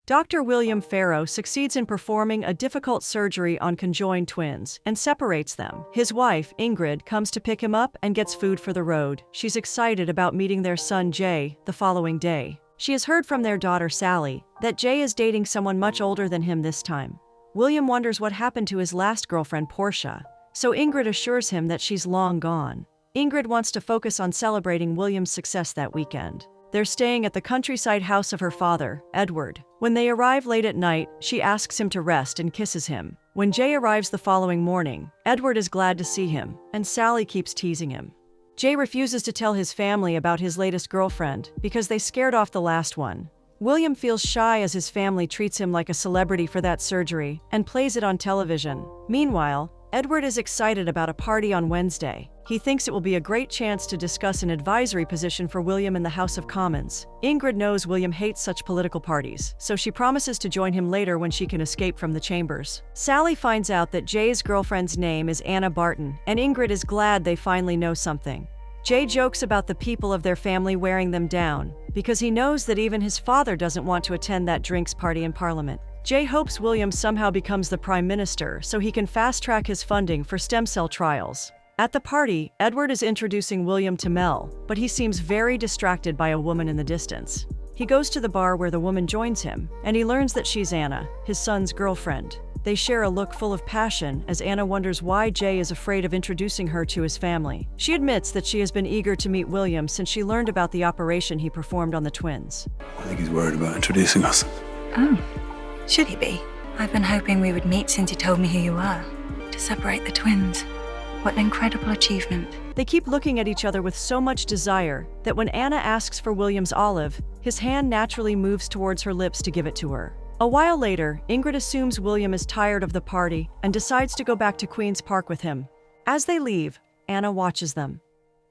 Dr. William Farrow succeeds in performing a difficult surgery on conjoined twins and separates them. His wife, Ingrid, comes to pick him up and gets food for the road. She's excited about meeting their son, Jay, the following day. She has heard from their daughter, Sally, that Jay is dating someone much older than him this time. William wonders what happened to his last girlfriend, Portia, so Ingrid assures him that she's long gone. Ingrid wants to focus on celebrating William's success that weekend. They're staying at the countryside house of her father, Edward. When they arrive late at night, she asks him to rest and kisses him. When Jay arrives the following morning, Edward is glad to see him, and Sally keeps teasing him. Jay refuses to tell his family about his latest girlfriend because they scared off the last one. William feels shy as his family treats him like a celebrity for that surgery and plays it on television. Meanwhile, Edward is excited about a party on Wednesday. He thinks it will be a great chance to discuss an advisory position for William in the House of Commons. Ingrid knows William hates such political parties, so she promises to join him later when she can escape from the chambers. Sally finds out that Jay's girlfriend's name is Anna Barton, and Ingrid is glad they finally know something. Jay jokes about the people of their family wearing them down, because he knows that even his father doesn't want to attend that drinks party in Parliament. Jay hopes William somehow becomes the Prime Minister so he can fast-track his funding for stem cell trials. At the party, Edward is introducing William to Mel, but he seems very distracted by a woman in the distance. He goes to the bar where the woman joins him, and he learns that she's Anna, his son's girlfriend. They share a look full of passion as Anna wonders why Jay is afraid of introducing her to his family. She admits that she has been eager to meet William since she learned about the operation he performed on the twins. I think he's worried about introducing us. Oh, should he be? I've been hoping we would meet since you told me who you were. To separate the twins. What an incredible achievement. They keep looking at each other with so much desire that when Anna asks for William's olive, his hand naturally moves towards her lips to give it to her. A while later, Ingrid assumes William is tired of the party and decides to go back to Queen's Park with him. As they leave, Anna watches them.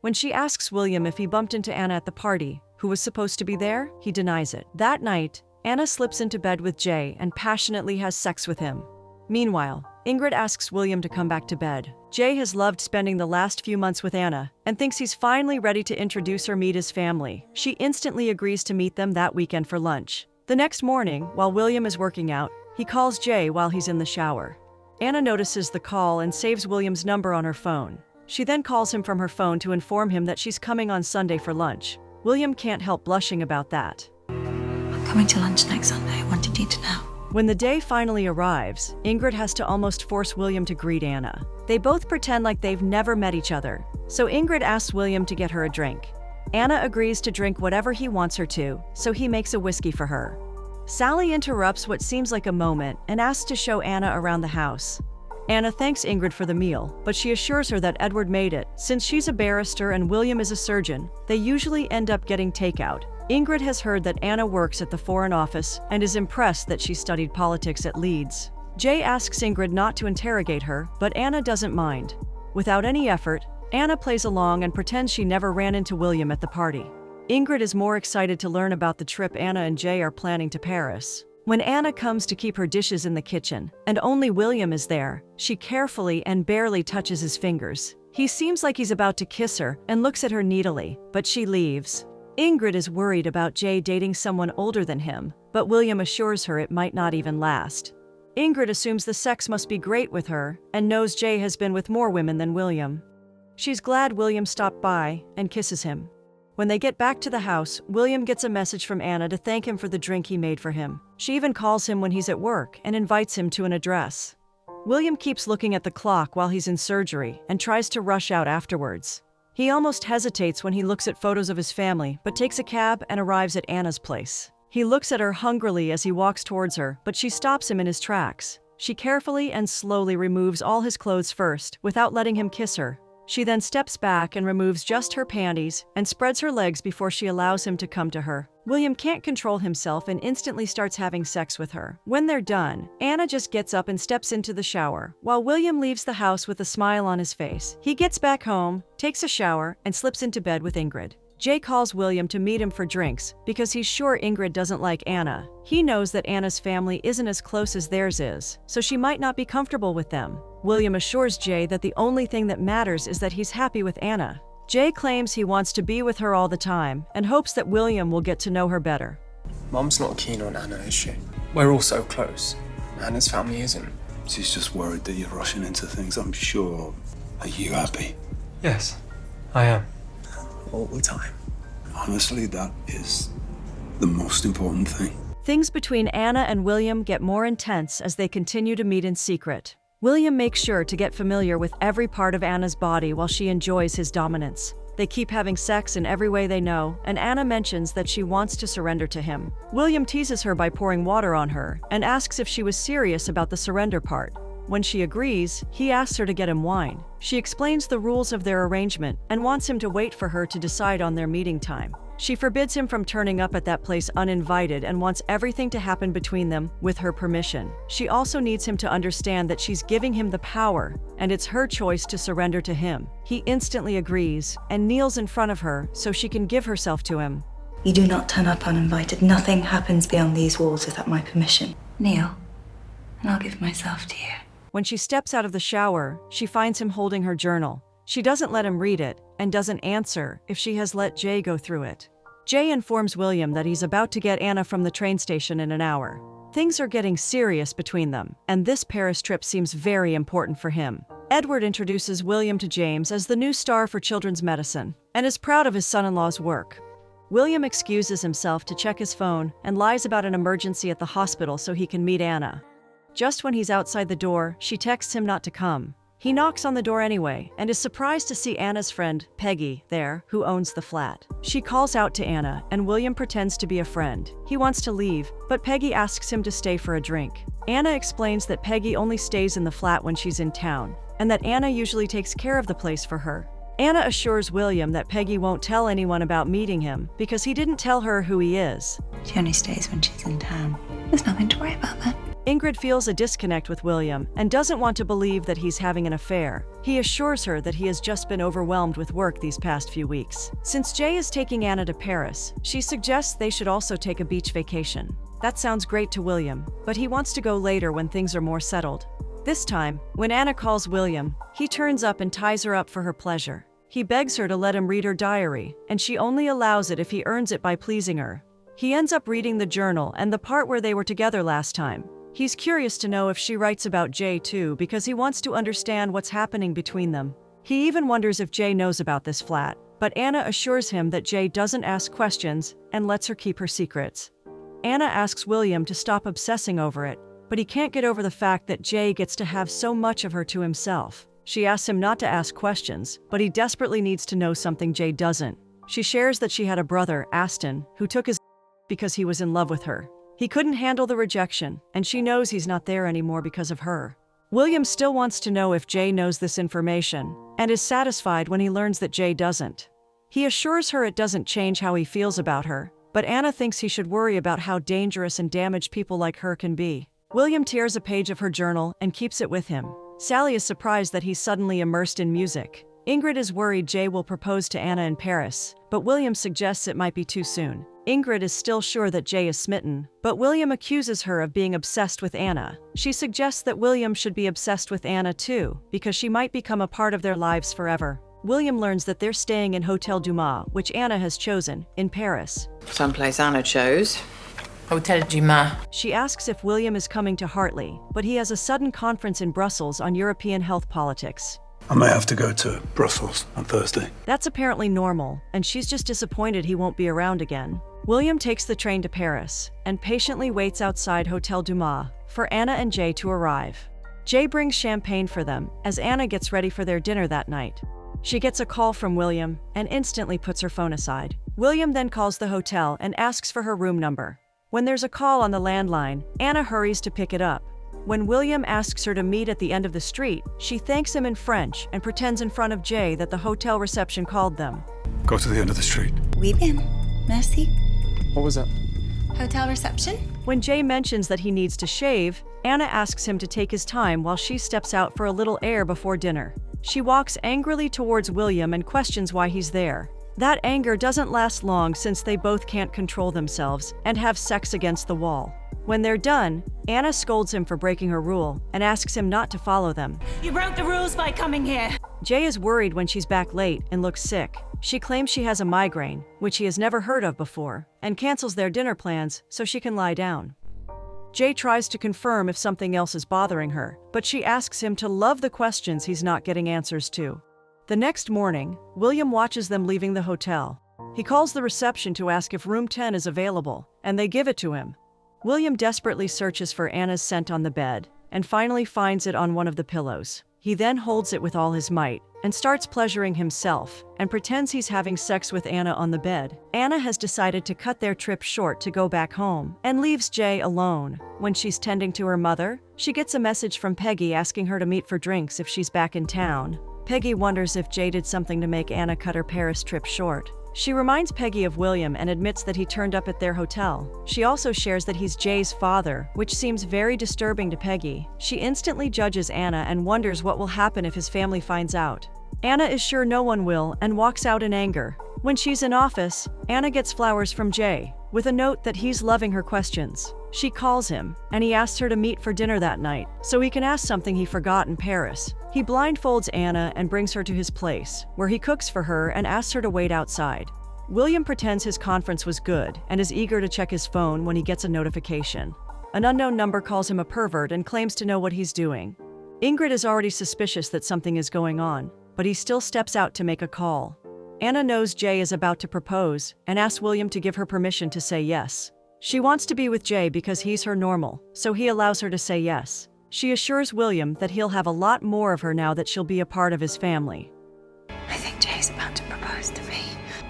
When she asks William if he bumped into Anna at the party, who was supposed to be there, he denies it. That night, Anna slips into bed with Jay and passionately has sex with him. Meanwhile, Ingrid asks William to come back to bed. Jay has loved spending the last few months with Anna and thinks he's finally ready to introduce her meet his family. She instantly agrees to meet them that weekend for lunch. The next morning, while William is working out, he calls Jay while he's in the shower. Anna notices the call and saves William's number on her phone. She then calls him from her phone to inform him that she's coming on Sunday for lunch. William can't help blushing about that. I'm coming to lunch next Sunday. I wanted you to know. When the day finally arrives, Ingrid has to almost force William to greet Anna. They both pretend like they've never met each other, so Ingrid asks William to get her a drink. Anna agrees to drink whatever he wants her to, so he makes a whiskey for her. Sally interrupts what seems like a moment and asks to show Anna around the house. Anna thanks Ingrid for the meal, but she assures her that Edward made it. Since she's a barrister and William is a surgeon, they usually end up getting takeout. Ingrid has heard that Anna works at the Foreign Office and is impressed that she studied politics at Leeds. Jay asks Ingrid not to interrogate her, but Anna doesn't mind. Without any effort, Anna plays along and pretends she never ran into William at the party. Ingrid is more excited to learn about the trip Anna and Jay are planning to Paris. When Anna comes to keep her dishes in the kitchen, and only William is there, she carefully and barely touches his fingers. He seems like he's about to kiss her and looks at her needily, but she leaves. Ingrid is worried about Jay dating someone older than him, but William assures her it might not even last. Ingrid assumes the sex must be great with her and knows Jay has been with more women than William. She's glad William stopped by and kisses him. When they get back to the house, William gets a message from Anna to thank him for the drink he made for him. She even calls him when he's at work and invites him to an address. William keeps looking at the clock while he's in surgery and tries to rush out afterwards. He almost hesitates when he looks at photos of his family, but takes a cab and arrives at Anna's place. He looks at her hungrily as he walks towards her, but she stops him in his tracks. She carefully and slowly removes all his clothes first, without letting him kiss her. She then steps back and removes just her panties and spreads her legs before she allows him to come to her. William can't control himself and instantly starts having sex with her. When they're done, Anna just gets up and steps into the shower, while William leaves the house with a smile on his face. He gets back home, takes a shower, and slips into bed with Ingrid. Jay calls William to meet him for drinks because he's sure Ingrid doesn't like Anna. He knows that Anna's family isn't as close as theirs is, so she might not be comfortable with them. William assures Jay that the only thing that matters is that he's happy with Anna. Jay claims he wants to be with her all the time and hopes that William will get to know her better. Mum's not keen on Anna, is she? We're all so close. Anna's family isn't. She's just worried that you're rushing into things, I'm sure. Are you happy? Yes, I am. All the time. Honestly, that is the most important thing. Things between Anna and William get more intense as they continue to meet in secret. William makes sure to get familiar with every part of Anna's body while she enjoys his dominance. They keep having sex in every way they know, and Anna mentions that she wants to surrender to him. William teases her by pouring water on her and asks if she was serious about the surrender part. When she agrees, he asks her to get him wine. She explains the rules of their arrangement and wants him to wait for her to decide on their meeting time. She forbids him from turning up at that place uninvited and wants everything to happen between them with her permission. She also needs him to understand that she's giving him the power, and it's her choice to surrender to him. He instantly agrees and kneels in front of her so she can give herself to him. You do not turn up uninvited. Nothing happens beyond these walls without my permission. Kneel, and I'll give myself to you. When she steps out of the shower, she finds him holding her journal. She doesn't let him read it and doesn't answer if she has let Jay go through it. Jay informs William that he's about to get Anna from the train station in an hour. Things are getting serious between them, and this Paris trip seems very important for him. Edward introduces William to James as the new star for children's medicine and is proud of his son-in-law's work. William excuses himself to check his phone and lies about an emergency at the hospital so he can meet Anna. Just when he's outside the door, she texts him not to come. He knocks on the door anyway and is surprised to see Anna's friend, Peggy, there, who owns the flat. She calls out to Anna and William pretends to be a friend. He wants to leave, but Peggy asks him to stay for a drink. Anna explains that Peggy only stays in the flat when she's in town, and that Anna usually takes care of the place for her. Anna assures William that Peggy won't tell anyone about meeting him because he didn't tell her who he is. She only stays when she's in town. There's nothing to worry about then. Ingrid feels a disconnect with William and doesn't want to believe that he's having an affair. He assures her that he has just been overwhelmed with work these past few weeks. Since Jay is taking Anna to Paris, she suggests they should also take a beach vacation. That sounds great to William, but he wants to go later when things are more settled. This time, when Anna calls William, he turns up and ties her up for her pleasure. He begs her to let him read her diary, and she only allows it if he earns it by pleasing her. He ends up reading the journal and the part where they were together last time. He's curious to know if she writes about Jay too because he wants to understand what's happening between them. He even wonders if Jay knows about this flat, but Anna assures him that Jay doesn't ask questions and lets her keep her secrets. Anna asks William to stop obsessing over it, but he can't get over the fact that Jay gets to have so much of her to himself. She asks him not to ask questions, but he desperately needs to know something Jay doesn't. She shares that she had a brother, Aston, who took his because he was in love with her. He couldn't handle the rejection, and she knows he's not there anymore because of her. William still wants to know if Jay knows this information, and is satisfied when he learns that Jay doesn't. He assures her it doesn't change how he feels about her, but Anna thinks he should worry about how dangerous and damaged people like her can be. William tears a page of her journal and keeps it with him. Sally is surprised that he's suddenly immersed in music. Ingrid is worried Jay will propose to Anna in Paris, but William suggests it might be too soon. Ingrid is still sure that Jay is smitten, but William accuses her of being obsessed with Anna. She suggests that William should be obsessed with Anna too, because she might become a part of their lives forever. William learns that they're staying in Hotel Dumas, which Anna has chosen, in Paris. Someplace Anna chose. Hotel Dumas. She asks if William is coming to Hartley, but he has a sudden conference in Brussels on European health politics. I may have to go to Brussels on Thursday. That's apparently normal, and she's just disappointed he won't be around again. William takes the train to Paris and patiently waits outside Hotel Dumas for Anna and Jay to arrive. Jay brings champagne for them as Anna gets ready for their dinner that night. She gets a call from William and instantly puts her phone aside. William then calls the hotel and asks for her room number. When there's a call on the landline, Anna hurries to pick it up. When William asks her to meet at the end of the street, she thanks him in French and pretends in front of Jay that the hotel reception called them. Go to the end of the street. Oui bien. Merci. What was that? Hotel reception? When Jay mentions that he needs to shave, Anna asks him to take his time while she steps out for a little air before dinner. She walks angrily towards William and questions why he's there. That anger doesn't last long since they both can't control themselves and have sex against the wall. When they're done, Anna scolds him for breaking her rule and asks him not to follow them. You broke the rules by coming here. Jay is worried when she's back late and looks sick. She claims she has a migraine, which he has never heard of before, and cancels their dinner plans so she can lie down. Jay tries to confirm if something else is bothering her, but she asks him to love the questions he's not getting answers to. The next morning, William watches them leaving the hotel. He calls the reception to ask if room 10 is available, and they give it to him. William desperately searches for Anna's scent on the bed, and finally finds it on one of the pillows. He then holds it with all his might, and starts pleasuring himself, and pretends he's having sex with Anna on the bed. Anna has decided to cut their trip short to go back home, and leaves Jay alone. When she's tending to her mother, she gets a message from Peggy asking her to meet for drinks if she's back in town. Peggy wonders if Jay did something to make Anna cut her Paris trip short. She reminds Peggy of William and admits that he turned up at their hotel. She also shares that he's Jay's father, which seems very disturbing to Peggy. She instantly judges Anna and wonders what will happen if his family finds out. Anna is sure no one will and walks out in anger. When she's in office, Anna gets flowers from Jay, with a note that he's loving her questions. She calls him, and he asks her to meet for dinner that night, so he can ask something he forgot in Paris. He blindfolds Anna and brings her to his place, where he cooks for her and asks her to wait outside. William pretends his conference was good and is eager to check his phone when he gets a notification. An unknown number calls him a pervert and claims to know what he's doing. Ingrid is already suspicious that something is going on, but he still steps out to make a call. Anna knows Jay is about to propose and asks William to give her permission to say yes. She wants to be with Jay because he's her normal, so he allows her to say yes. She assures William that he'll have a lot more of her now that she'll be a part of his family. I think Jay's about to propose to me.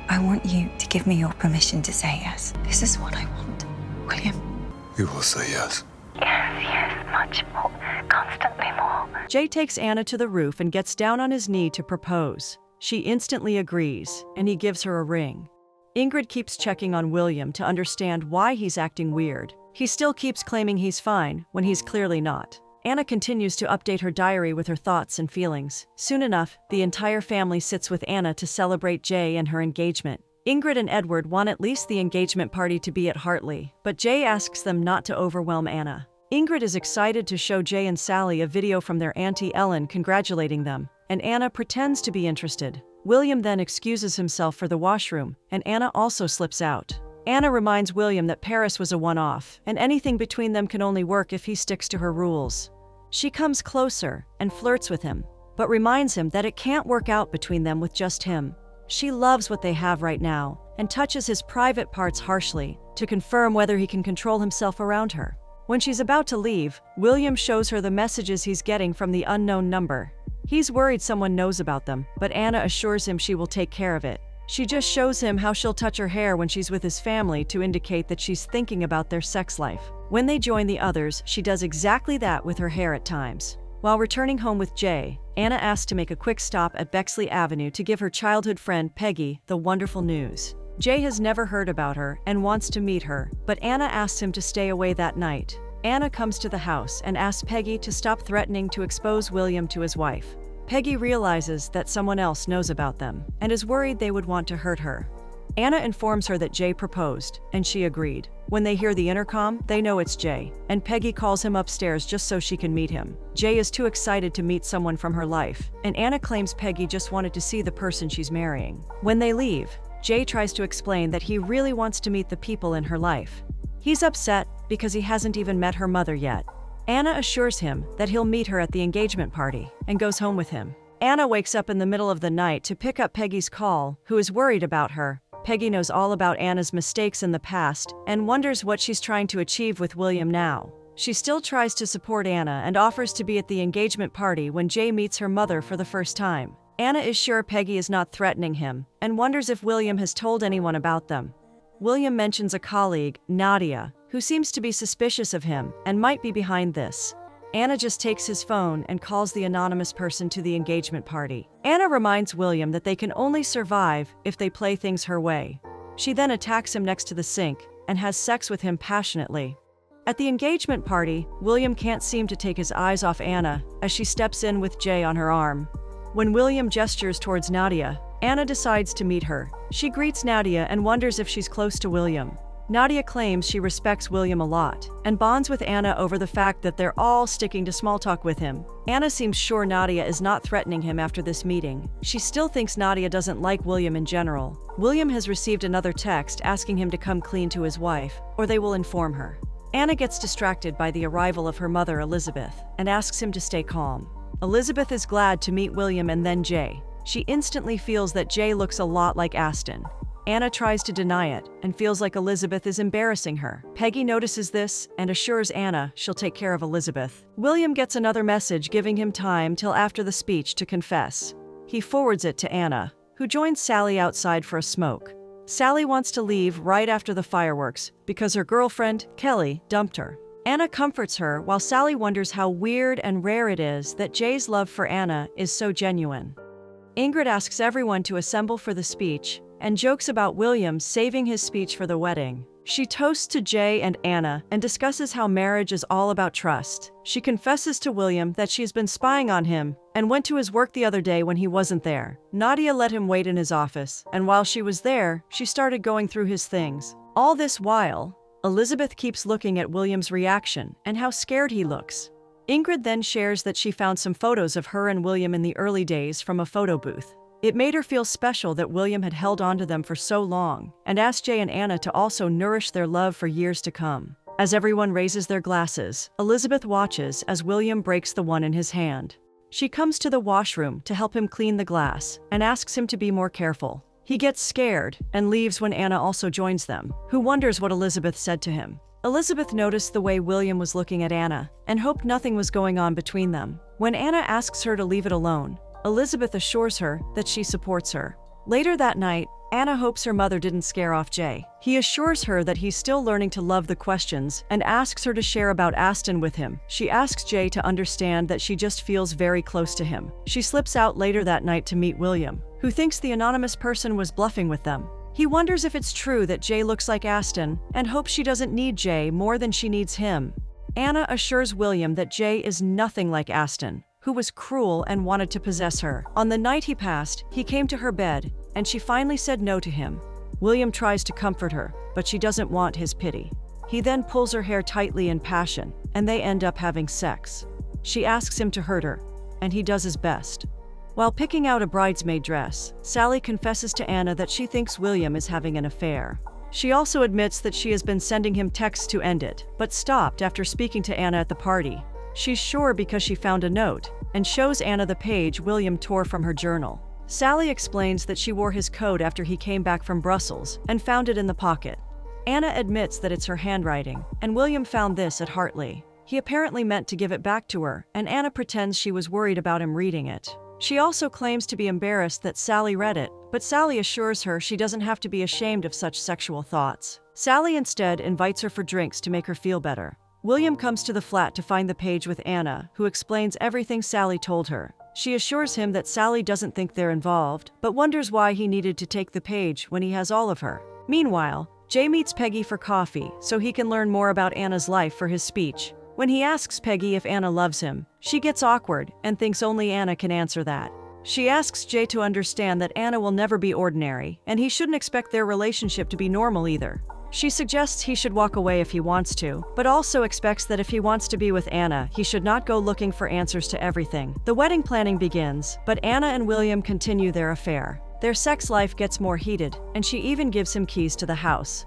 I want you to give me your permission to say yes. This is what I want. William? You will say yes. Yes, much more. Constantly more. Jay takes Anna to the roof and gets down on his knee to propose. She instantly agrees, and he gives her a ring. Ingrid keeps checking on William to understand why he's acting weird. He still keeps claiming he's fine when he's clearly not. Anna continues to update her diary with her thoughts and feelings. Soon enough, the entire family sits with Anna to celebrate Jay and her engagement. Ingrid and Edward want at least the engagement party to be at Hartley, but Jay asks them not to overwhelm Anna. Ingrid is excited to show Jay and Sally a video from their Auntie Ellen congratulating them, and Anna pretends to be interested. William then excuses himself for the washroom, and Anna also slips out. Anna reminds William that Paris was a one-off, and anything between them can only work if he sticks to her rules. She comes closer and flirts with him, but reminds him that it can't work out between them with just him. She loves what they have right now and touches his private parts harshly to confirm whether he can control himself around her. When she's about to leave, William shows her the messages he's getting from the unknown number. He's worried someone knows about them, but Anna assures him she will take care of it. She just shows him how she'll touch her hair when she's with his family to indicate that she's thinking about their sex life. When they join the others, she does exactly that with her hair at times. While returning home with Jay, Anna asks to make a quick stop at Bexley Avenue to give her childhood friend Peggy the wonderful news. Jay has never heard about her and wants to meet her, but Anna asks him to stay away that night. Anna comes to the house and asks Peggy to stop threatening to expose William to his wife. Peggy realizes that someone else knows about them and is worried they would want to hurt her. Anna informs her that Jay proposed, and she agreed. When they hear the intercom, they know it's Jay, and Peggy calls him upstairs just so she can meet him. Jay is too excited to meet someone from her life, and Anna claims Peggy just wanted to see the person she's marrying. When they leave, Jay tries to explain that he really wants to meet the people in her life. He's upset because he hasn't even met her mother yet. Anna assures him that he'll meet her at the engagement party and goes home with him. Anna wakes up in the middle of the night to pick up Peggy's call, who is worried about her. Peggy knows all about Anna's mistakes in the past and wonders what she's trying to achieve with William now. She still tries to support Anna and offers to be at the engagement party when Jay meets her mother for the first time. Anna is sure Peggy is not threatening him and wonders if William has told anyone about them. William mentions a colleague, Nadia, who seems to be suspicious of him and might be behind this. Anna just takes his phone and calls the anonymous person to the engagement party. Anna reminds William that they can only survive if they play things her way. She then attacks him next to the sink and has sex with him passionately. At the engagement party, William can't seem to take his eyes off Anna as she steps in with Jay on her arm. When William gestures towards Nadia, Anna decides to meet her. She greets Nadia and wonders if she's close to William. Nadia claims she respects William a lot and bonds with Anna over the fact that they're all sticking to small talk with him. Anna seems sure Nadia is not threatening him after this meeting. She still thinks Nadia doesn't like William in general. William has received another text asking him to come clean to his wife, or they will inform her. Anna gets distracted by the arrival of her mother, Elizabeth, and asks him to stay calm. Elizabeth is glad to meet William and then Jay. She instantly feels that Jay looks a lot like Aston. Anna tries to deny it and feels like Elizabeth is embarrassing her. Peggy notices this and assures Anna she'll take care of Elizabeth. William gets another message giving him time till after the speech to confess. He forwards it to Anna, who joins Sally outside for a smoke. Sally wants to leave right after the fireworks because her girlfriend, Kelly, dumped her. Anna comforts her while Sally wonders how weird and rare it is that Jay's love for Anna is so genuine. Ingrid asks everyone to assemble for the speech and jokes about William saving his speech for the wedding. She toasts to Jay and Anna and discusses how marriage is all about trust. She confesses to William that she's been spying on him and went to his work the other day when he wasn't there. Nadia let him wait in his office, and while she was there, she started going through his things. All this while, Elizabeth keeps looking at William's reaction and how scared he looks. Ingrid then shares that she found some photos of her and William in the early days from a photo booth. It made her feel special that William had held onto them for so long, and asked Jay and Anna to also nourish their love for years to come. As everyone raises their glasses, Elizabeth watches as William breaks the one in his hand. She comes to the washroom to help him clean the glass and asks him to be more careful. He gets scared and leaves when Anna also joins them, who wonders what Elizabeth said to him. Elizabeth noticed the way William was looking at Anna and hoped nothing was going on between them. When Anna asks her to leave it alone, Elizabeth assures her that she supports her. Later that night, Anna hopes her mother didn't scare off Jay. He assures her that he's still learning to love the questions and asks her to share about Aston with him. She asks Jay to understand that she just feels very close to him. She slips out later that night to meet William, who thinks the anonymous person was bluffing with them. He wonders if it's true that Jay looks like Aston and hopes she doesn't need Jay more than she needs him. Anna assures William that Jay is nothing like Aston, who was cruel and wanted to possess her. On the night he passed, he came to her bed, and she finally said no to him. William tries to comfort her, but she doesn't want his pity. He then pulls her hair tightly in passion, and they end up having sex. She asks him to hurt her, and he does his best. While picking out a bridesmaid dress, Sally confesses to Anna that she thinks William is having an affair. She also admits that she has been sending him texts to end it, but stopped after speaking to Anna at the party. She's sure because she found a note, and shows Anna the page William tore from her journal. Sally explains that she wore his coat after he came back from Brussels and found it in the pocket. Anna admits that it's her handwriting, and William found this at Hartley. He apparently meant to give it back to her, and Anna pretends she was worried about him reading it. She also claims to be embarrassed that Sally read it, but Sally assures her she doesn't have to be ashamed of such sexual thoughts. Sally instead invites her for drinks to make her feel better. William comes to the flat to find the page with Anna, who explains everything Sally told her. She assures him that Sally doesn't think they're involved, but wonders why he needed to take the page when he has all of her. Meanwhile, Jay meets Peggy for coffee so he can learn more about Anna's life for his speech. When he asks Peggy if Anna loves him, she gets awkward and thinks only Anna can answer that. She asks Jay to understand that Anna will never be ordinary, and he shouldn't expect their relationship to be normal either. She suggests he should walk away if he wants to, but also expects that if he wants to be with Anna, he should not go looking for answers to everything. The wedding planning begins, but Anna and William continue their affair. Their sex life gets more heated, and she even gives him keys to the house.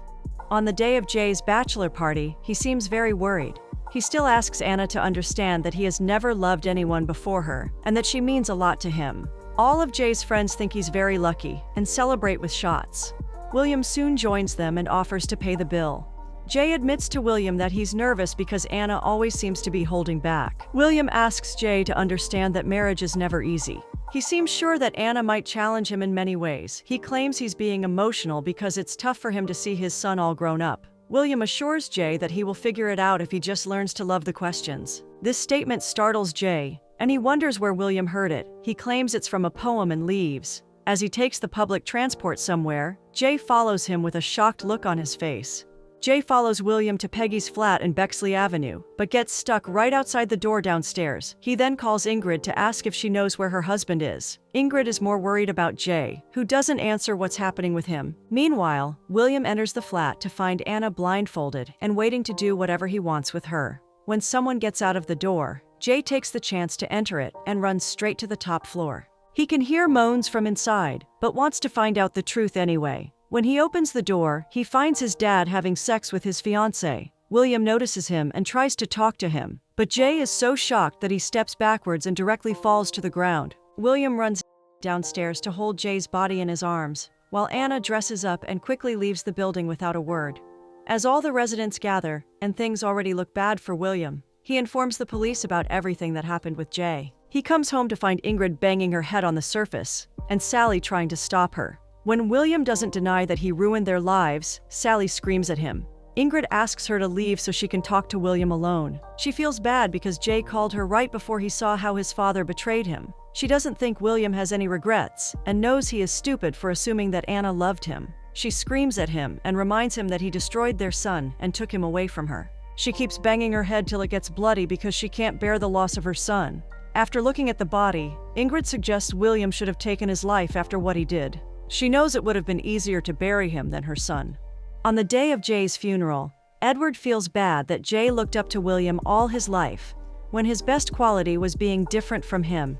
On the day of Jay's bachelor party, he seems very worried. He still asks Anna to understand that he has never loved anyone before her, and that she means a lot to him. All of Jay's friends think he's very lucky, and celebrate with shots. William soon joins them and offers to pay the bill. Jay admits to William that he's nervous because Anna always seems to be holding back. William asks Jay to understand that marriage is never easy. He seems sure that Anna might challenge him in many ways. He claims he's being emotional because it's tough for him to see his son all grown up. William assures Jay that he will figure it out if he just learns to love the questions. This statement startles Jay, and he wonders where William heard it. He claims it's from a poem and leaves. As he takes the public transport somewhere, Jay follows him with a shocked look on his face. Jay follows William to Peggy's flat in Bexley Avenue, but gets stuck right outside the door downstairs. He then calls Ingrid to ask if she knows where her husband is. Ingrid is more worried about Jay, who doesn't answer what's happening with him. Meanwhile, William enters the flat to find Anna blindfolded and waiting to do whatever he wants with her. When someone gets out of the door, Jay takes the chance to enter it and runs straight to the top floor. He can hear moans from inside, but wants to find out the truth anyway. When he opens the door, he finds his dad having sex with his fiancée. William notices him and tries to talk to him, but Jay is so shocked that he steps backwards and directly falls to the ground. William runs downstairs to hold Jay's body in his arms, while Anna dresses up and quickly leaves the building without a word. As all the residents gather, and things already look bad for William, he informs the police about everything that happened with Jay. He comes home to find Ingrid banging her head on the surface, and Sally trying to stop her. When William doesn't deny that he ruined their lives, Sally screams at him. Ingrid asks her to leave so she can talk to William alone. She feels bad because Jay called her right before he saw how his father betrayed him. She doesn't think William has any regrets, and knows he is stupid for assuming that Anna loved him. She screams at him and reminds him that he destroyed their son and took him away from her. She keeps banging her head till it gets bloody because she can't bear the loss of her son. After looking at the body, Ingrid suggests William should have taken his life after what he did. She knows it would have been easier to bury him than her son. On the day of Jay's funeral, Edward feels bad that Jay looked up to William all his life, when his best quality was being different from him.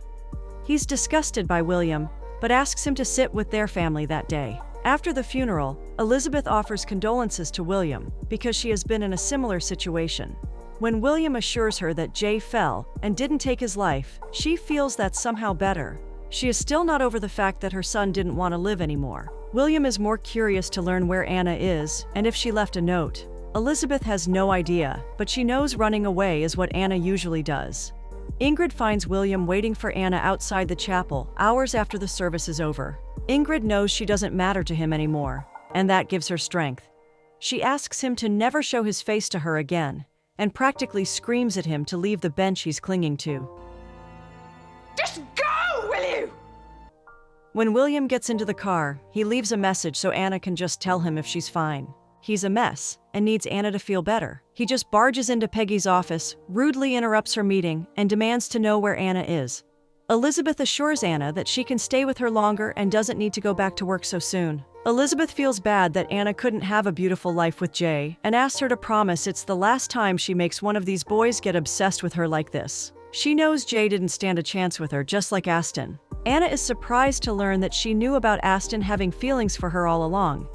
He's disgusted by William, but asks him to sit with their family that day. After the funeral, Elizabeth offers condolences to William because she has been in a similar situation. When William assures her that Jay fell and didn't take his life, she feels that's somehow better. She is still not over the fact that her son didn't want to live anymore. William is more curious to learn where Anna is and if she left a note. Elizabeth has no idea, but she knows running away is what Anna usually does. Ingrid finds William waiting for Anna outside the chapel, hours after the service is over. Ingrid knows she doesn't matter to him anymore, and that gives her strength. She asks him to never show his face to her again, and practically screams at him to leave the bench he's clinging to. Just go, will you? When William gets into the car, he leaves a message so Anna can just tell him if she's fine. He's a mess and needs Anna to feel better. He just barges into Peggy's office, rudely interrupts her meeting, and demands to know where Anna is. Elizabeth assures Anna that she can stay with her longer and doesn't need to go back to work so soon. Elizabeth feels bad that Anna couldn't have a beautiful life with Jay and asks her to promise it's the last time she makes one of these boys get obsessed with her like this. She knows Jay didn't stand a chance with her, just like Aston. Anna is surprised to learn that she knew about Aston having feelings for her all along.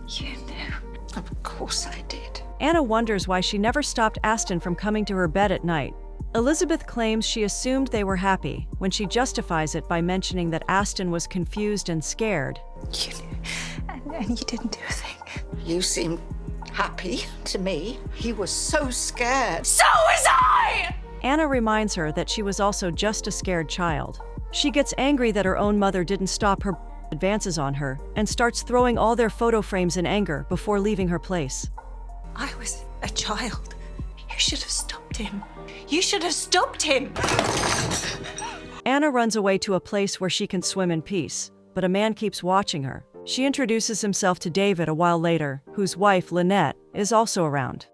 You knew. Of course I did. Anna wonders why she never stopped Aston from coming to her bed at night. Elizabeth claims she assumed they were happy, when she justifies it by mentioning that Aston was confused and scared. You knew, and you didn't do a thing. You seemed happy to me. He was so scared. So was I! Anna reminds her that she was also just a scared child. She gets angry that her own mother didn't stop her advances on her and starts throwing all their photo frames in anger before leaving her place. I was a child. You should have stopped him. You should have stopped him! Anna runs away to a place where she can swim in peace, but a man keeps watching her. She introduces himself to David a while later, whose wife, Lynette, is also around.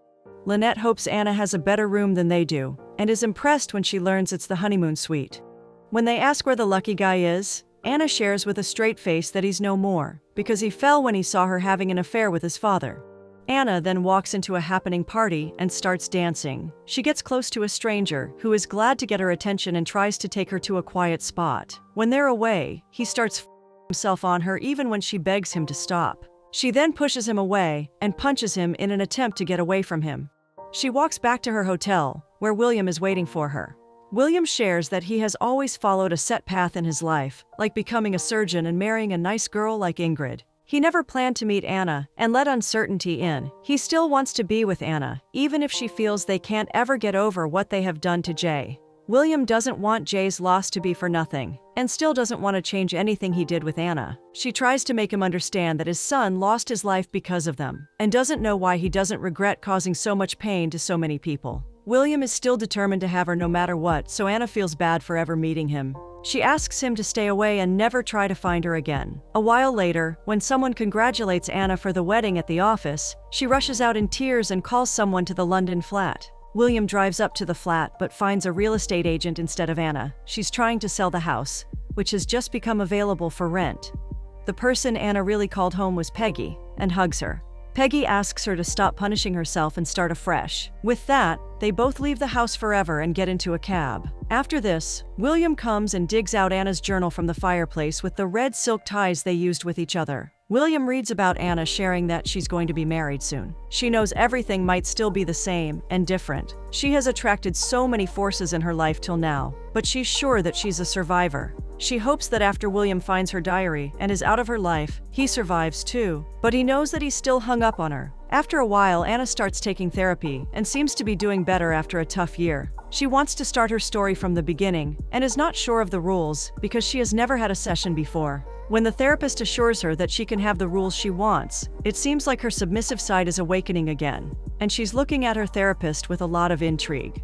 Lynette hopes Anna has a better room than they do, and is impressed when she learns it's the honeymoon suite. When they ask where the lucky guy is, Anna shares with a straight face that he's no more, because he fell when he saw her having an affair with his father. Anna then walks into a happening party and starts dancing. She gets close to a stranger, who is glad to get her attention and tries to take her to a quiet spot. When they're away, he starts himself on her even when she begs him to stop. She then pushes him away and punches him in an attempt to get away from him. She walks back to her hotel, where William is waiting for her. William shares that he has always followed a set path in his life, like becoming a surgeon and marrying a nice girl like Ingrid. He never planned to meet Anna and let uncertainty in. He still wants to be with Anna, even if she feels they can't ever get over what they have done to Jay. William doesn't want Jay's loss to be for nothing, and still doesn't want to change anything he did with Anna. She tries to make him understand that his son lost his life because of them, and doesn't know why he doesn't regret causing so much pain to so many people. William is still determined to have her no matter what, so Anna feels bad for ever meeting him. She asks him to stay away and never try to find her again. A while later, when someone congratulates Anna for the wedding at the office, she rushes out in tears and calls someone to the London flat. William drives up to the flat but finds a real estate agent instead of Anna. She's trying to sell the house, which has just become available for rent. The person Anna really called home was Peggy, and hugs her. Peggy asks her to stop punishing herself and start afresh. With that, they both leave the house forever and get into a cab. After this, William comes and digs out Anna's journal from the fireplace with the red silk ties they used with each other. William reads about Anna sharing that she's going to be married soon. She knows everything might still be the same and different. She has attracted so many forces in her life till now, but she's sure that she's a survivor. She hopes that after William finds her diary and is out of her life, he survives too, but he knows that he's still hung up on her. After a while, Anna starts taking therapy and seems to be doing better after a tough year. She wants to start her story from the beginning and is not sure of the rules because she has never had a session before. When the therapist assures her that she can have the rules she wants, it seems like her submissive side is awakening again, and she's looking at her therapist with a lot of intrigue.